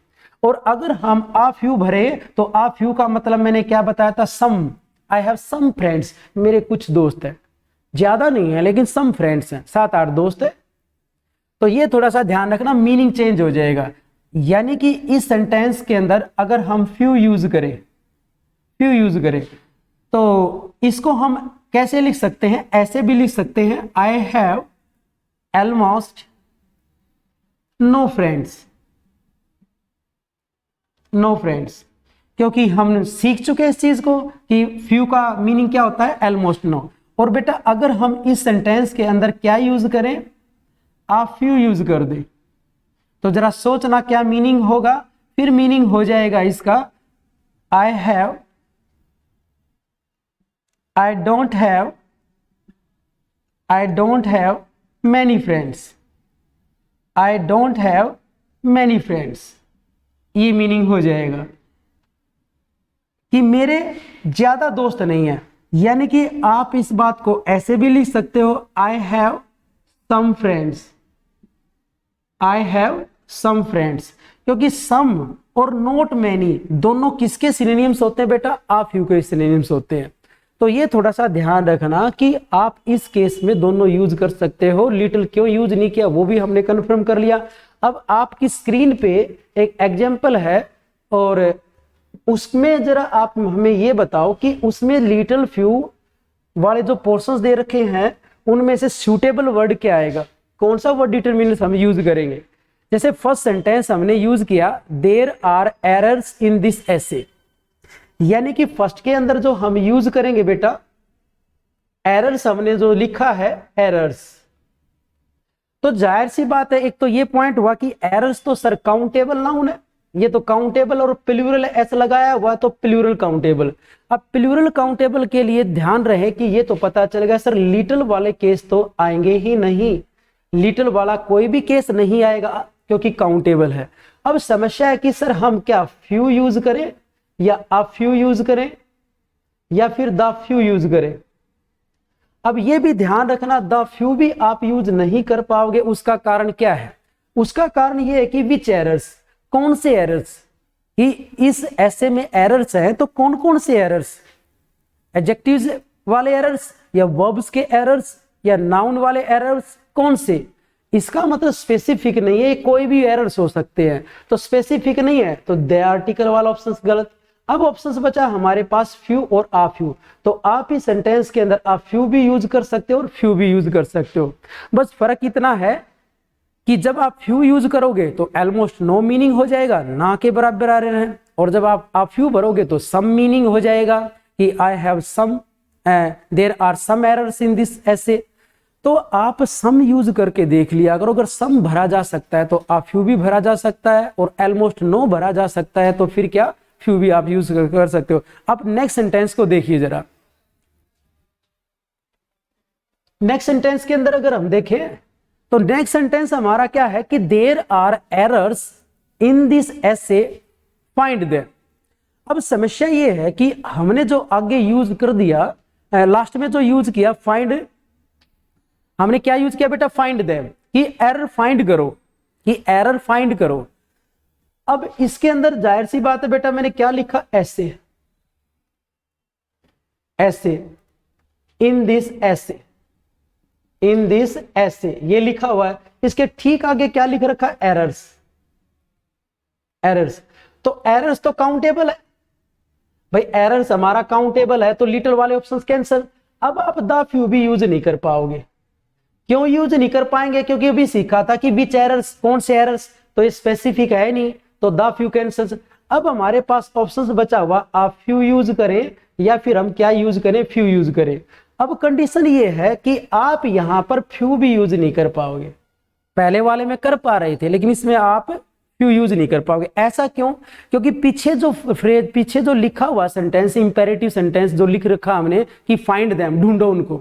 और अगर हम आ फ्यू भरे तो आ फ्यू का मतलब मैंने क्या बताया था, सम, आई हैव सम फ्रेंड्स, मेरे कुछ दोस्त हैं, ज्यादा नहीं है लेकिन सम फ्रेंड्स हैं, 7-8 दोस्त है। तो ये थोड़ा सा ध्यान रखना, मीनिंग चेंज हो जाएगा। यानी कि इस सेंटेंस के अंदर अगर हम फ्यू यूज करें तो इसको हम कैसे लिख सकते हैं, ऐसे भी लिख सकते हैं, I have almost no friends, क्योंकि हम सीख चुके हैं इस चीज को कि फ्यू का मीनिंग क्या होता है, ऑलमोस्ट नो। और बेटा अगर हम इस सेंटेंस के अंदर क्या यूज करें, आप फ्यू यूज कर दें, तो जरा सोचना क्या मीनिंग होगा। फिर मीनिंग हो जाएगा इसका, I don't have many friends, ये मीनिंग हो जाएगा कि मेरे ज्यादा दोस्त नहीं है। यानी कि आप इस बात को ऐसे भी लिख सकते हो, आई हैव सम फ्रेंड्स, क्योंकि सम और नॉट मैनी दोनों किसके सिनोनिम्स होते हैं बेटा, आ फ्यू के सिनोनिम्स होते हैं। तो ये थोड़ा सा ध्यान रखना कि आप इस केस में दोनों यूज कर सकते हो। लिटिल क्यों यूज नहीं किया वो भी हमने कंफर्म कर लिया। अब आपकी स्क्रीन पे एक एग्जाम्पल है और उसमें जरा आप हमें ये बताओ कि उसमें लिटिल फ्यू वाले जो पोर्शंस दे रखे हैं उनमें से सूटेबल वर्ड क्या आएगा, कौन सा वर्ड डिटरमिनेंट हम यूज करेंगे। जैसे फर्स्ट सेंटेंस हमने यूज किया, there are errors in this essay, यानी कि फर्स्ट के अंदर जो हम यूज करेंगे बेटा, एरर्स हमने जो लिखा है एरर्स, तो जाहिर सी बात है एक तो ये पॉइंट हुआ कि एरर्स तो सर काउंटेबल नाउन है, ये तो काउंटेबल और प्लूरल एस लगाया हुआ तो प्लूरल काउंटेबल। अब प्लूरल काउंटेबल के लिए ध्यान रहे कि ये तो पता चलेगा सर लिटिल वाले केस तो आएंगे ही नहीं, लिटिल वाला कोई भी केस नहीं आएगा क्योंकि काउंटेबल है। अब समस्या है कि सर हम क्या फ्यू यूज करें या अ फ्यू यूज करें या फिर द फ्यू यूज करें। अब ये भी ध्यान रखना, द फ्यू भी आप यूज नहीं कर पाओगे। उसका कारण क्या है, उसका कारण ये है कि विच एरर्स, कौन से एरर्स, कि इस ऐसे में एरर्स हैं तो कौन कौन से एरर्स, एडजेक्टिव्स वाले एरर्स या वर्ब्स के एरर्स या नाउन वाले एरर्स, कौन से। इसका मतलब स्पेसिफिक नहीं है, कोई भी एरर्स हो सकते हैं, तो स्पेसिफिक नहीं है तो दे आर्टिकल वाला ऑप्शन गलत। अब ऑप्शंस बचा हमारे पास फ्यू और आ फ्यू, तो आप ही सेंटेंस के अंदर आ फ्यू भी यूज कर सकते हो और फ्यू भी यूज कर सकते हो। बस फर्क इतना है कि जब आप फ्यू यूज करोगे तो ऑलमोस्ट नो मीनिंग हो जाएगा, ना के बराबर आ रहे हैं, और जब आप आ फ्यू भरोगे तो सम मीनिंग हो जाएगा कि I have some, there are some errors in this essay. तो आप सम यूज करके देख लिया करो, अगर सम भरा जा सकता है तो आ फ्यू भी भरा जा सकता है और ऑलमोस्ट नो भरा जा सकता है तो फिर क्या फ्यू भी आप यूज कर सकते हो। अब नेक्स्ट सेंटेंस को देखिए जरा, नेक्स्ट सेंटेंस के अंदर अगर हम देखें तो नेक्स्ट सेंटेंस हमारा क्या है कि there are errors in this essay, find them. अब समस्या ये है कि हमने जो आगे यूज कर दिया, लास्ट में जो यूज किया फाइंड, हमने क्या यूज किया बेटा, फाइंड देम, कि एरर फाइंड करो, कि एरर फाइंड करो। अब इसके अंदर जाहिर सी बात है बेटा मैंने क्या लिखा, ऐसे, इन दिस ऐसे, ये लिखा हुआ है। इसके ठीक आगे क्या लिख रखा है, एरर्स। तो एरर्स तो काउंटेबल है भाई, एरर्स हमारा काउंटेबल है तो लिटिल वाले ऑप्शंस कैंसिल। अब आप द फ्यू भी यूज नहीं कर पाओगे। क्यों यूज नहीं कर पाएंगे, क्योंकि अभी सीखा था कि विच एरर्स, कौन से एरर्स, तो ये स्पेसिफिक है नहीं, तो द फ्यू कैंसल्स। अब हमारे पास ऑप्शंस बचा हुआ, आप फ्यू यूज करें या फिर हम क्या यूज करें, फ्यू यूज करें। अब कंडीशन ये है कि आप यहां पर फ्यू भी यूज नहीं कर पाओगे, पहले वाले में कर पा रहे थे लेकिन इसमें आप फ्यू यूज नहीं कर पाओगे। ऐसा क्यों? क्योंकि पीछे जो फ्रेज, पीछे जो लिखा हुआ सेंटेंस, इंपेरेटिव सेंटेंस जो लिख रखा हमने कि फाइंड देम, ढूंढो उनको,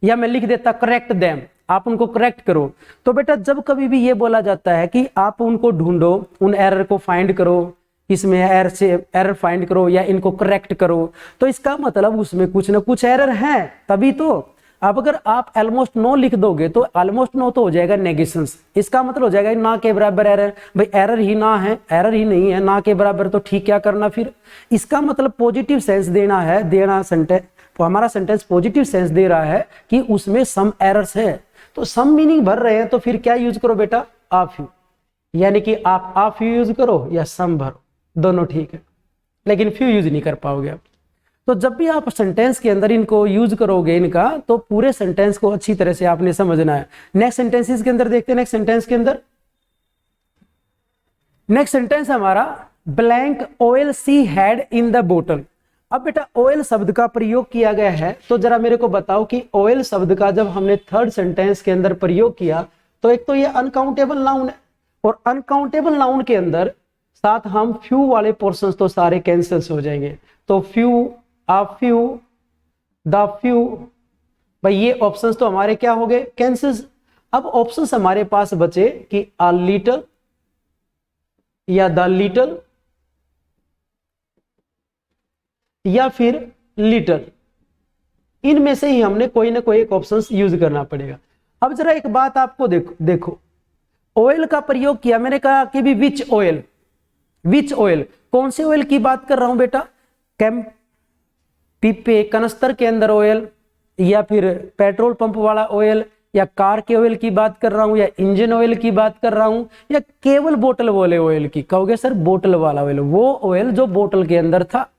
या मैं लिख देता करेक्ट देम, आप उनको करेक्ट करो। तो बेटा जब कभी भी ये बोला जाता है कि आप उनको ढूंढो, उन एरर को फाइंड करो, इसमें एरर से एरर फाइंड करो या इनको करेक्ट करो, तो इसका मतलब उसमें कुछ ना कुछ एरर है तभी तो। अब अगर आप ऑलमोस्ट नो लिख दोगे तो ऑलमोस्ट नो तो हो जाएगा नेगेशंस, इसका मतलब हो जाएगा ना के बराबर एरर। भाई एरर ही ना है, एरर ही नहीं है, ना के बराबर तो ठीक क्या करना फिर। इसका मतलब पॉजिटिव सेंस देना है, देना सेंटेंस, तो हमारा सेंटेंस पॉजिटिव सेंस दे रहा है कि उसमें सम एरर्स है, तो सम मीनिंग भर रहे हैं, तो फिर क्या यूज करो बेटा, आ फ्यू, यानी कि आप आ फ्यू यूज करो या सम भरो, दोनों ठीक है, लेकिन फ्यू यूज नहीं कर पाओगे आप। तो जब भी आप सेंटेंस के अंदर इनको यूज करोगे इनका, तो पूरे सेंटेंस को अच्छी तरह से आपने समझना है। नेक्स्ट सेंटेंसेस के अंदर देखते हैं, नेक्स्ट सेंटेंस के अंदर, नेक्स्ट सेंटेंस हमारा blank oil she had in the बोतल। अब बेटा ऑयल शब्द का प्रयोग किया गया है, तो जरा मेरे को बताओ कि ऑयल शब्द का जब हमने थर्ड सेंटेंस के अंदर प्रयोग किया, तो एक तो ये अनकाउंटेबल नाउन है, और अनकाउंटेबल नाउन के अंदर साथ हम फ्यू वाले पोर्शंस तो सारे कैंसिल्स हो जाएंगे। तो few, uh few, the few, भाई ये ऑप्शंस तो हमारे क्या हो गए, कैंसिल्स। अब ऑप्शंस हमारे पास बचे कि आ लिटल या द लिटल या फिर लिटल, इनमें से ही हमने कोई ना कोई एक ऑप्शन यूज करना पड़ेगा। अब जरा एक बात आपको देखो ऑयल का प्रयोग किया, मैंने कहा कि भी विच ऑयल, विच ऑयल, कौन से ऑयल की बात कर रहा हूं बेटा, कैंप पीपे कनस्तर के अंदर ऑयल, या फिर पेट्रोल पंप वाला ऑयल, या कार के ऑयल की बात कर रहा हूं, या इंजन ऑयल की बात कर रहा हूं, या केवल बोतल वाले ऑयल की। कहोगे सर बोतल वाला ऑयल, वो ऑयल जो बोतल के अंदर था,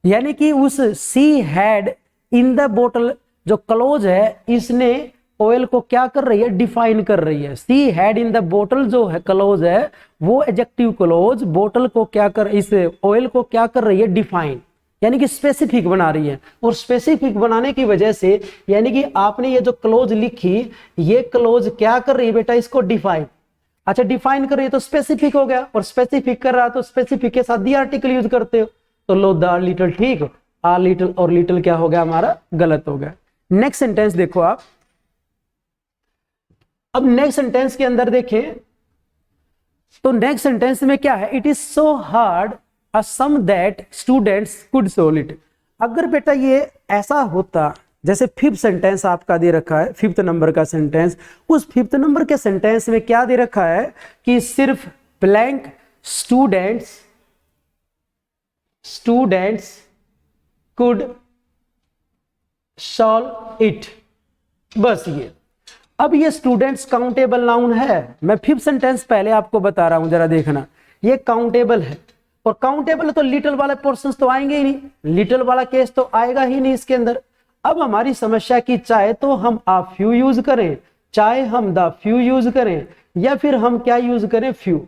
यानी कि उस सी हैड इन द बोतल जो क्लोज है, इसने ऑयल को क्या कर रही है, डिफाइन कर रही है। सी हैड इन द बोतल जो है क्लोज है, वो एडजेक्टिव क्लोज बोतल को क्या कर, इस ऑयल को क्या कर रही है, डिफाइन, यानी कि स्पेसिफिक बना रही है। और स्पेसिफिक बनाने की वजह से, यानी कि आपने ये जो क्लोज लिखी, ये क्लोज क्या कर रही है बेटा, इसको डिफाइन। अच्छा डिफाइन कर रही है तो स्पेसिफिक हो गया, और स्पेसिफिक कर रहा तो स्पेसिफिक के साथ दी आर्टिकल यूज करते हो, तो लो द लिटल ठीक, आ लिटल और लिटल क्या हो गया हमारा, गलत हो गया। नेक्स्ट सेंटेंस देखो आप, अब नेक्स्ट सेंटेंस के अंदर देखें, तो नेक्स्ट सेंटेंस में क्या है, it is so hard a sum that students could solve it. अगर बेटा ये ऐसा होता, जैसे फिफ्थ सेंटेंस आपका दे रखा है, फिफ्थ नंबर का सेंटेंस, उस फिफ्थ नंबर के सेंटेंस में क्या दे रखा है कि सिर्फ blank students could solve it, बस ये। अब ये स्टूडेंट्स काउंटेबल नाउन है, मैं फिफ्थ सेंटेंस पहले आपको बता रहा हूं, जरा देखना, ये काउंटेबल है, और काउंटेबल तो लिटिल वाले पोर्शंस तो आएंगे ही नहीं, लिटिल वाला केस तो आएगा ही नहीं इसके अंदर। अब हमारी समस्या की चाहे तो हम आ फ्यू यूज करें, चाहे हम द फ्यू यूज करें, या फिर हम क्या यूज करें, फ्यू।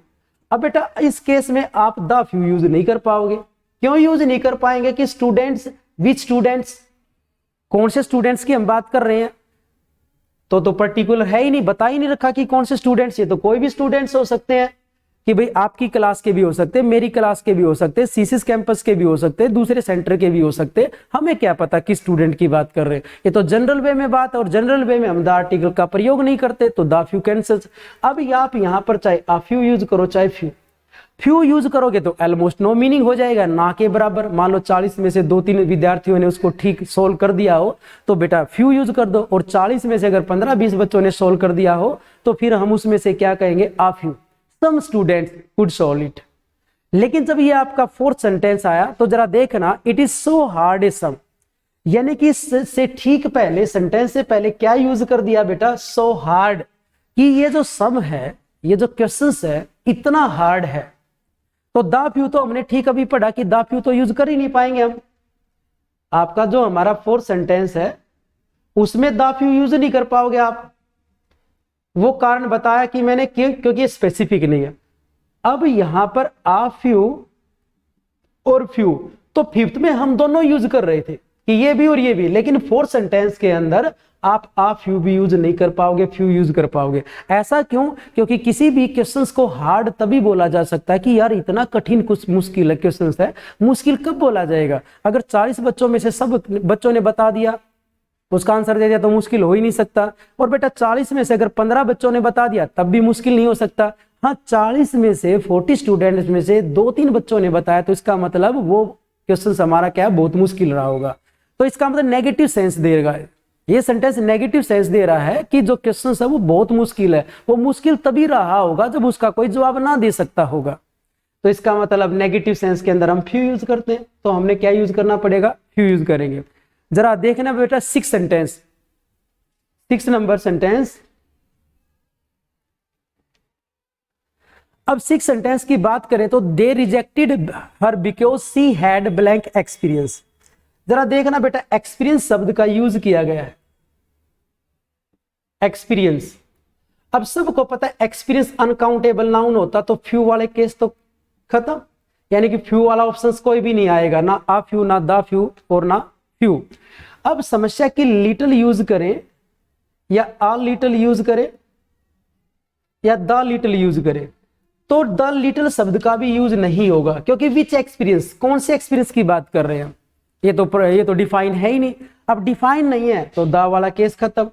अब बेटा इस केस में आप द फ्यू यूज नहीं कर पाओगे। क्यों यूज नहीं कर पाएंगे कि स्टूडेंट्स, विच स्टूडेंट्स, कौन से स्टूडेंट्स की हम बात कर रहे हैं, तो पर्टिकुलर है ही नहीं, बता ही नहीं रखा कि कौन से स्टूडेंट्स, ये तो कोई भी स्टूडेंट्स हो सकते हैं, कि भाई आपकी क्लास के भी हो सकते हैं, मेरी क्लास के भी हो सकते हैं, सीसीस कैंपस के भी हो सकते हैं, दूसरे सेंटर के भी हो सकते हैं, हमें क्या पता किस स्टूडेंट की बात कर रहे हैं। ये तो जनरल वे में बात है, और जनरल वे में हम द आर्टिकल का प्रयोग नहीं करते, तो द फ्यू कैंसल्स। अब आप यहाँ पर चाहे आ फ्यू यूज करो चाहे फ्यू यूज करोगे तो ऑलमोस्ट नो मीनिंग हो जाएगा, ना के बराबर। मान लो 40 में से 2-3 विद्यार्थियों ने उसको ठीक सोल्व कर दिया हो, तो बेटा फ्यू यूज कर दो, और 40 में से अगर 15-20 बच्चों ने सोल्व कर दिया हो, तो फिर हम उसमें से क्या कहेंगे, a few, some students could solve it. लेकिन जब ये आपका फोर्थ सेंटेंस आया, तो जरा देखना, इट इज सो हार्ड ए सम, यानी कि से ठीक पहले, सेंटेंस से पहले क्या यूज कर दिया बेटा, सो हार्ड, कि ये जो सम है, ये जो क्वेश्चन है इतना हार्ड है। तो द फ्यू तो हमने ठीक अभी पढ़ा कि द फ्यू तो यूज कर ही नहीं पाएंगे हम। आपका जो हमारा फोर्थ सेंटेंस है उसमें द फ्यू यूज नहीं कर पाओगे आप। वो कारण बताया कि मैंने क्योंकि ये स्पेसिफिक नहीं है। अब यहां पर आ फ्यू और फ्यू, तो फिफ्थ में हम दोनों यूज कर रहे थे कि ये भी और ये भी, लेकिन फोर्थ सेंटेंस के अंदर आप आ फ्यू भी यूज नहीं कर पाओगे, फ्यू यूज कर पाओगे। ऐसा क्यों? क्योंकि किसी भी क्वेश्चंस को हार्ड तभी बोला जा सकता है कि यार इतना कठिन कुछ मुश्किल है क्वेश्चंस है। मुश्किल कब बोला जाएगा? अगर 40 बच्चों में से सब बच्चों ने बता दिया, उसका आंसर दे दिया, तो मुश्किल हो ही नहीं सकता। और बेटा 40 में से अगर 15 बच्चों ने बता दिया तब भी मुश्किल नहीं हो सकता। हाँ, 40 में से 40 स्टूडेंट्स में से 2-3 बच्चों ने बताया, तो इसका मतलब वो क्वेश्चन हमारा क्या है, बहुत मुश्किल रहा होगा। तो इसका मतलब नेगेटिव सेंस देगा, ये सेंटेंस नेगेटिव सेंस दे रहा है कि जो क्वेश्चन है वो बहुत मुश्किल है। वो मुश्किल तभी रहा होगा जब उसका कोई जवाब ना दे सकता होगा। तो इसका मतलब नेगेटिव सेंस के अंदर हम फ्यू यूज करते हैं, तो हमने क्या यूज करना पड़ेगा? फ्यू यूज करेंगे। जरा देखना बेटा 6 सेंटेंस, 6 नंबर सेंटेंस। अब 6 सेंटेंस की बात करें तो they rejected her because she had blank experience. जरा देखना बेटा, एक्सपीरियंस शब्द का यूज किया गया है, एक्सपीरियंस। अब सबको पता है एक्सपीरियंस अनकाउंटेबल नाउन होता तो फ्यू वाले केस तो खत्म, यानी कि फ्यू वाला ऑप्शन कोई भी नहीं आएगा, ना आ फ्यू, ना द फ्यू और ना फ्यू। अब समस्या की लिटिल यूज करें या आ लिटिल यूज करें या द लिटिल यूज करें, तो द लिटिल शब्द का भी यूज नहीं होगा, क्योंकि विच एक्सपीरियंस, कौन से एक्सपीरियंस की बात कर रहे हैं? ये तो डिफाइन है ही नहीं। अब डिफाइन नहीं है तो द वाला केस खत्म।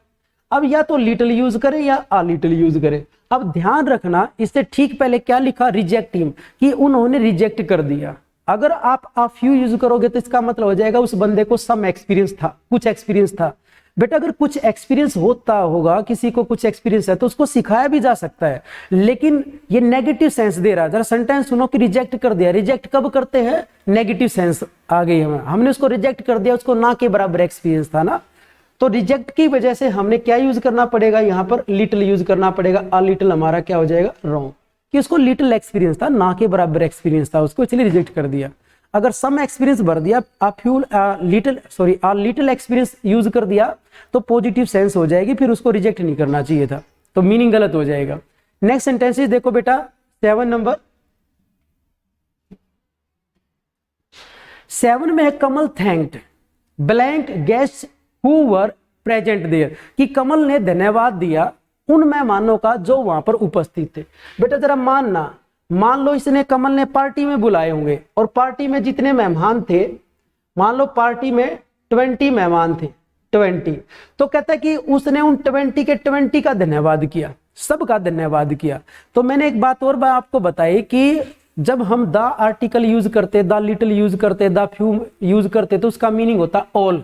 अब या तो लिटिल यूज करें या आ लिटिल यूज करें। अब ध्यान रखना, इससे ठीक पहले क्या लिखा? रिजेक्ट हिम, कि उन्होंने रिजेक्ट कर दिया। अगर आप आ फ्यू यूज करोगे तो इसका मतलब हो जाएगा उस बंदे को सम एक्सपीरियंस था, कुछ एक्सपीरियंस था। बेटा अगर कुछ एक्सपीरियंस होता होगा, किसी को कुछ एक्सपीरियंस है, तो उसको सिखाया भी जा सकता है, लेकिन ये नेगेटिव सेंस दे रहा है। जरा सेंटेंस सुनो कि रिजेक्ट कर दिया। रिजेक्ट कब करते हैं? नेगेटिव सेंस आ गई हमने उसको रिजेक्ट कर दिया, उसको ना के बराबर एक्सपीरियंस था ना, तो रिजेक्ट की वजह से हमने क्या यूज करना पड़ेगा? यहाँ पर लिटिल यूज करना पड़ेगा। आ लिटिल हमारा क्या हो जाएगा? रॉन्ग, कि उसको लिटिल एक्सपीरियंस था, ना के बराबर एक्सपीरियंस था उसको, इसलिए रिजेक्ट कर दिया। अगर सम एक्सपीरियंस भर दिया, आ लिटिल एक्सपीरियंस यूज कर दिया, तो पॉजिटिव सेंस हो जाएगी, फिर उसको रिजेक्ट नहीं करना चाहिए था, तो मीनिंग गलत हो जाएगा। नेक्स्ट सेंटेंसेस देखो बेटा, 7 नंबर। 7 में है Kamal thanked blank guest who were present there, कि कमल ने धन्यवाद दिया उन मेहमानों का जो वहां पर उपस्थित थे। बेटा जरा मान लो इसने, कमल ने पार्टी में बुलाए होंगे, और पार्टी में जितने मेहमान थे, मान लो पार्टी में 20 मेहमान थे, 20, तो कहता है कि उसने उन 20 के 20 का धन्यवाद किया, सबका धन्यवाद किया। तो मैंने एक बात और आपको बताई कि जब हम द आर्टिकल यूज करते, द लिटिल यूज करते, द फ्यू यूज करते, तो उसका मीनिंग होता ऑल।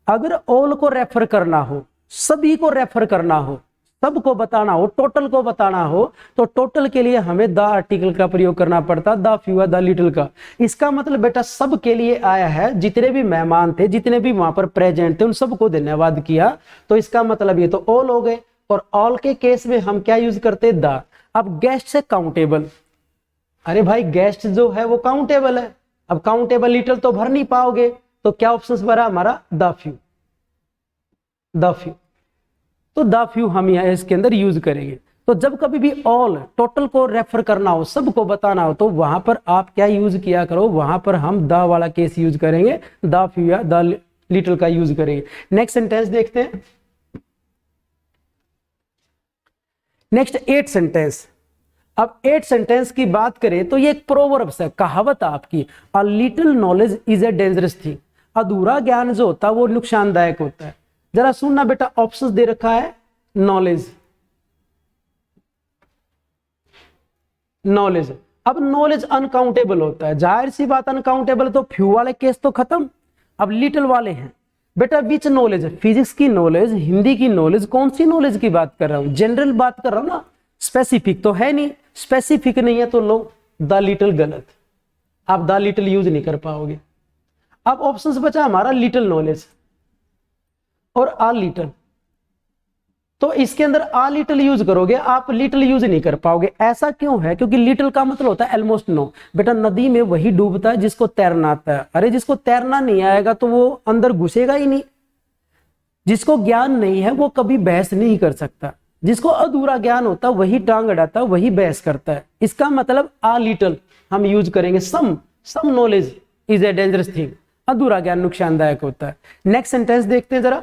अगर ऑल को रेफर करना हो, सभी को रेफर करना हो, सबको बताना हो, टोटल को बताना हो, तो टोटल के लिए हमें द आर्टिकल का प्रयोग करना पड़ता, द फ्यू, द लिटिल का। इसका मतलब बेटा सब के लिए आया है, जितने भी मेहमान थे, जितने भी वहां पर प्रेजेंट थे, उन सबको धन्यवाद किया, तो इसका मतलब ये तो ऑल हो गए। और ऑल के केस में हम क्या यूज करते? द। अब गेस्ट से काउंटेबल, अरे भाई गेस्ट जो है वो काउंटेबल है, अब काउंटेबल लिटिल तो भर नहीं पाओगे, तो क्या ऑप्शन भरा हमारा? The few, the few. तो द फ्यू हम यहाँ इसके अंदर यूज करेंगे। तो जब कभी भी ऑल, टोटल को रेफर करना हो, सबको बताना हो, तो वहां पर आप क्या यूज किया करो? वहां पर हम द वाला केस यूज करेंगे, द फ्यू या द लिटिल का यूज करेंगे। नेक्स्ट सेंटेंस देखते हैं। Next 8 sentence. अब 8 सेंटेंस की बात करें तो ये एक प्रोवर्ब्स है, कहावत आपकी, a little knowledge is a dangerous thing. अधूरा ज्ञान जो होता है वो नुकसानदायक होता है। जरा सुनना बेटा, ऑप्शंस दे रखा है, नॉलेज, नॉलेज। अब नॉलेज अनकाउंटेबल होता है, जाहिर सी बात अनकाउंटेबल, तो फ्यू वाले केस तो खत्म। अब लिटिल वाले हैं बेटा, विच नॉलेज? फिजिक्स की नॉलेज, हिंदी की नॉलेज, कौन सी नॉलेज की बात कर रहा हूं? जनरल बात कर रहा हूं ना, स्पेसिफिक तो है नहीं। स्पेसिफिक नहीं है तो लो द लिटिल गलत, आप द लिटिल यूज नहीं कर पाओगे। अब ऑप्शंस बचा हमारा लिटिल नॉलेज और आ लिटिल, तो इसके अंदर आ लिटिल यूज करोगे, आप लिटिल यूज नहीं कर पाओगे। ऐसा क्यों है? क्योंकि लिटिल का मतलब होता है ऑलमोस्ट नो। बेटा नदी में वही डूबता है जिसको तैरना आता है, अरे जिसको तैरना नहीं आएगा तो वो अंदर घुसेगा ही नहीं। जिसको ज्ञान नहीं है वो कभी बहस नहीं कर सकता। जिसको अधूरा ज्ञान होता है वही टांग अड़ाता है, वही बहस करता है। इसका मतलब आ लिटल हम यूज करेंगे, some knowledge is a dangerous thing, अधूरा ज्ञान नुकसानदायक होता है। नेक्स्ट सेंटेंस देखते हैं जरा।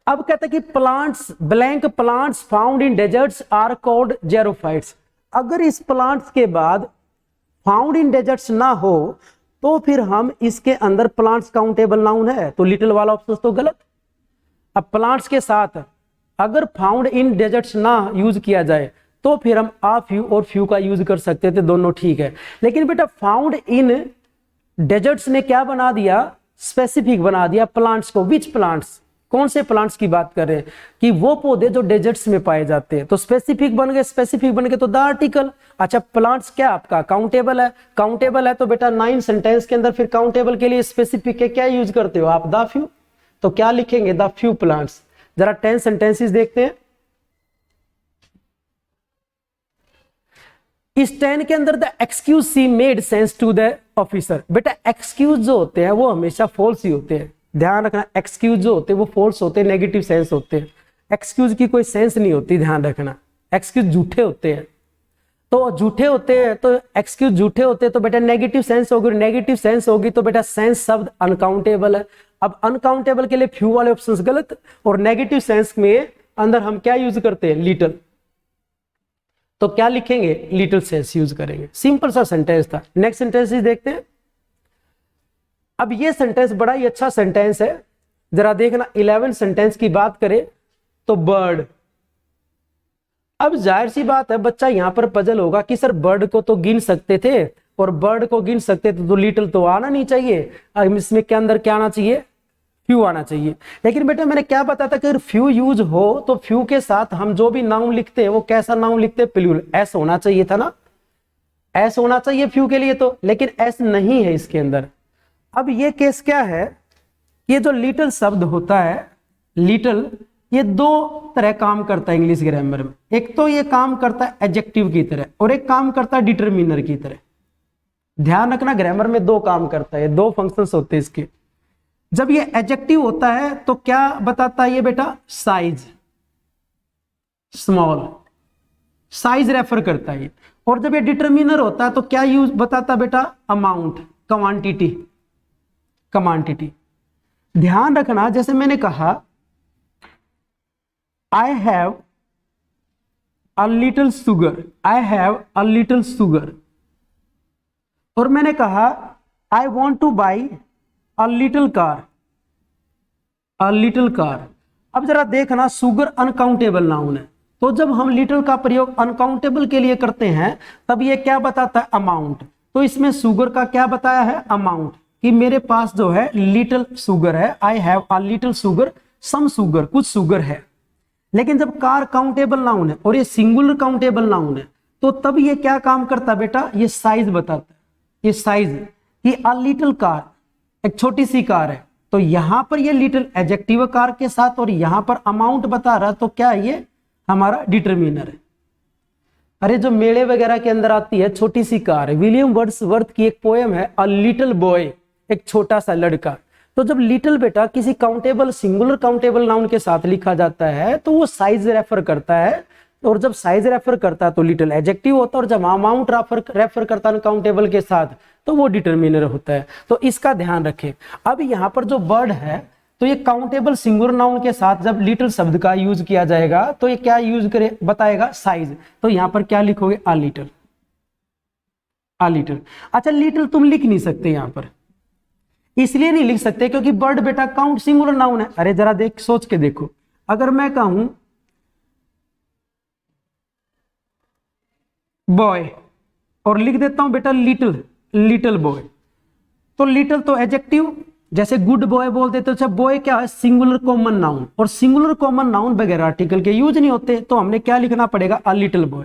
अब कहता है कि plants blank plants found in deserts are called xerophytes. अगर इस प्लांट्स के बाद फाउंड इन डेजर्ट्स ना हो तो फिर हम इसके अंदर प्लांट्स काउंटेबल नाउन है, तो लिटिल वाला ऑप्शन तो गलत। अब प्लांट्स के साथ अगर फाउंड इन डेजर्ट्स ना यूज किया जाए तो फिर हम आ फ्यू और फ्यू का यूज कर सकते थे, दोनों ठीक है। लेकिन बेटा फाउंड इन डेजर्ट्स ने क्या बना दिया, स्पेसिफिक बना दिया प्लांट्स को। विच प्लांट्स, कौन से प्लांट्स की बात कर रहे हैं, कि वो पौधे जो डेजर्ट्स में पाए जाते हैं, तो स्पेसिफिक बन गए, स्पेसिफिक बन गए तो द आर्टिकल। अच्छा प्लांट्स क्या आपका काउंटेबल है, काउंटेबल है तो बेटा 9 सेंटेंस के अंदर फिर काउंटेबल के लिए स्पेसिफिक के क्या यूज करते हो आप, द फ्यू। तो क्या लिखेंगे, द फ्यू प्लांट्स। जरा 10 सेंटेंसेस देखते हैं। इस 10 के अंदर the excuse she made sense to the officer. बेटा एक्सक्यूज जो होते हैं वो हमेशा फॉल्स ही होते हैं, ध्यान रखना। एक्सक्यूज जो होते हैं वो फॉल्स होते हैं, नेगेटिव सेंस होते हैं। एक्सक्यूज की कोई सेंस नहीं होती, ध्यान रखना। एक्सक्यूज झूठे होते हैं, तो झूठे होते हैं तो एक्सक्यूज झूठे होते हैं तो बेटा नेगेटिव सेंस होगी, नेगेटिव सेंस होगी तो बेटा सेंस शब्द अनकाउंटेबल है। अब अनकाउंटेबल के लिए फ्यू वाले ऑप्शंस गलत, और नेगेटिव सेंस में अंदर हम क्या यूज करते हैं, लिटिल। तो क्या लिखेंगे, लिटिल सेंस यूज करेंगे। सिंपल सा सेंटेंस था। नेक्स्ट सेंटेंस देखते हैं। अब ये सेंटेंस बड़ा ही अच्छा सेंटेंस है, जरा देखना। 11 सेंटेंस की बात करें तो बर्ड। अब जाहिर सी बात है बच्चा यहां पर पजल होगा कि सर बर्ड को तो गिन सकते थे, और बर्ड को गिन सकते थे तो लिटिल तो आना नहीं चाहिए, अब इसमें के अंदर क्या आना चाहिए, फ्यू आना चाहिए। लेकिन बेटा मैंने क्या बताया था कि अगर फ्यू यूज हो तो फ्यू के साथ हम जो भी नाउन लिखते हैं वो कैसा नाउन लिखते हैं, प्लूरल। एस होना चाहिए था ना, एस होना चाहिए फ्यू के लिए तो, लेकिन एस नहीं है इसके अंदर। अब ये केस क्या है, ये जो लिटिल शब्द होता है, लिटिल, ये दो तरह काम करता है इंग्लिश ग्रामर में। एक तो ये काम करता है एडजेक्टिव की तरह, और एक काम करता है डिटरमिनर की तरह। ध्यान रखना ग्रामर में दो काम करता है, दो फंक्शंस होते हैं इसके। जब ये एडजेक्टिव होता है तो क्या बताता है ये बेटा, साइज, स्मॉल, साइज रेफर करता है। और जब ये डिटरमिनर होता है तो क्या यूज बताता है बेटा, अमाउंट, क्वांटिटी, क्वांटिटी। ध्यान रखना जैसे मैंने कहा आई have a little sugar, I have a little sugar, और मैंने कहा I want two by a little car, a little car. अब जरा देखना, शुगर अनकाउंटेबल नाउन है, तो जब हम लिटिल का प्रयोग अनकाउंटेबल के लिए करते हैं तब ये क्या बताता है, अमाउंट। तो इसमें शुगर का क्या बताया है, अमाउंट, कि मेरे पास जो है लिटिल शुगर है, I have a little sugar, some sugar, कुछ शुगर है। लेकिन जब कार काउंटेबल नाउन है और ये सिंगुलर काउंटेबल नाउन है तो तब ये क्या काम करता है बेटा, ये साइज बताता है, ये साइज, कि अ लिटिल कार, एक छोटी सी कार है, तो यहां पर ये लिटिल एडजेक्टिव कार के साथ, और यहां पर अमाउंट बता रहा, तो क्या ये हमारा डिटरमिनर है। अरे जो मेले वगैरह के अंदर आती है छोटी सी कार, विलियम वर्ड्सवर्थ की एक पोएम है अ लिटिल बॉय, एक छोटा सा लड़का। तो जब लिटिल बेटा किसी काउंटेबल सिंगुलर काउंटेबल नाउन के साथ लिखा जाता है तो वो साइज रेफर करता है, और जब साइज रेफर करता है तो लिटिल एडजेक्टिव होता है, और जब अमाउंट रेफर करता है काउंटेबल के साथ तो वो डिटरमिनर होता है। तो इसका ध्यान रखें। अब यहाँ पर जो बर्ड है तो ये काउंटेबल सिंगुलर नाउन के साथ जब लिटिल शब्द का यूज किया जाएगा तो ये क्या यूज करे बताएगा, साइज। तो यहाँ पर क्या लिखोगे, अ लिटिल, अ लिटिल। अच्छा लिटिल तुम लिख नहीं सकते यहाँ पर, इसलिए नहीं लिख सकते क्योंकि बर्ड बेटा काउंट सिंगुलर नाउन है। अरे जरा देख, सोच के देखो, अगर मैं कहूं बॉय और लिख देता हूं बेटा लिटिल, लिटिल बॉय, तो लिटिल तो एडजेक्टिव, जैसे गुड बॉय बोल देते, अच्छा बॉय क्या है, सिंगुलर कॉमन नाउन, और सिंगुलर कॉमन नाउन बगैर आर्टिकल के यूज नहीं होते, तो हमने क्या लिखना पड़ेगा, अ लिटिल बॉय।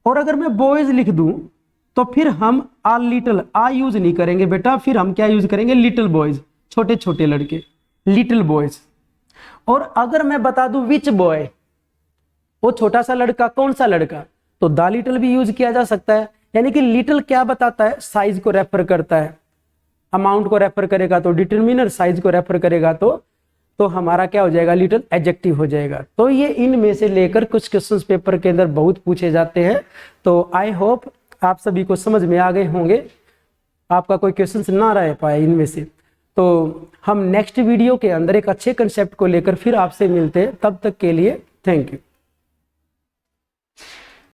और अगर मैं बॉयज लिख दूं तो फिर हम आ लिटिल, आ यूज नहीं करेंगे बेटा, फिर हम क्या यूज करेंगे, लिटिल बॉयज, छोटे छोटे लड़के, लिटिल बॉयज। और अगर मैं बता दूं विच बॉय, वो छोटा सा लड़का, कौन सा लड़का, तो द लिटिल भी यूज किया जा सकता है। यानी कि लिटिल क्या बताता है, साइज को रेफर करता है। अमाउंट को रेफर करेगा तो डिटरमिनर, साइज को रेफर करेगा तो हमारा क्या हो जाएगा, लिटिल एडजेक्टिव हो जाएगा। तो ये इनमें से लेकर कुछ क्वेश्चंस पेपर के अंदर बहुत पूछे जाते हैं। तो आई होप आप सभी को समझ में आ गए होंगे, आपका कोई क्वेश्चंस ना रह पाए इनमें से। तो हम नेक्स्ट वीडियो के अंदर एक अच्छे कंसेप्ट को लेकर फिर आपसे मिलते हैं, तब तक के लिए थैंक यू।